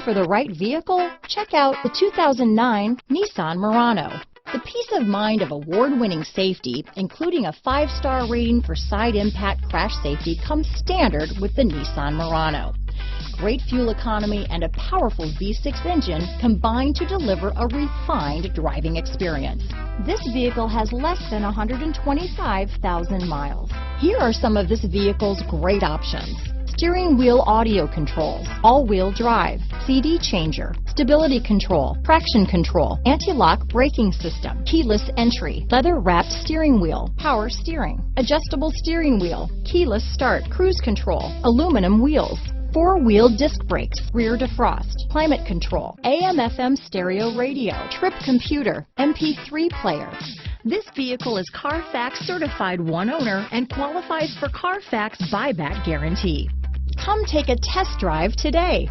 for the right vehicle? Check out the 2009 Nissan Murano. The peace of mind of award-winning safety, including a 5-star rating for side impact crash safety, comes standard with the Nissan Murano. Great fuel economy and a powerful V6 engine combine to deliver a refined driving experience. This vehicle has less than 125,000 miles. Here are some of this vehicle's great options: steering wheel audio controls, all-wheel drive, CD changer, stability control, traction control, anti-lock braking system, keyless entry, leather-wrapped steering wheel, power steering, adjustable steering wheel, keyless start, cruise control, aluminum wheels, 4-wheel disc brakes, rear defrost, climate control, AM/FM stereo radio, trip computer, MP3 player. This vehicle is Carfax certified one owner and qualifies for Carfax buyback guarantee. Come take a test drive today.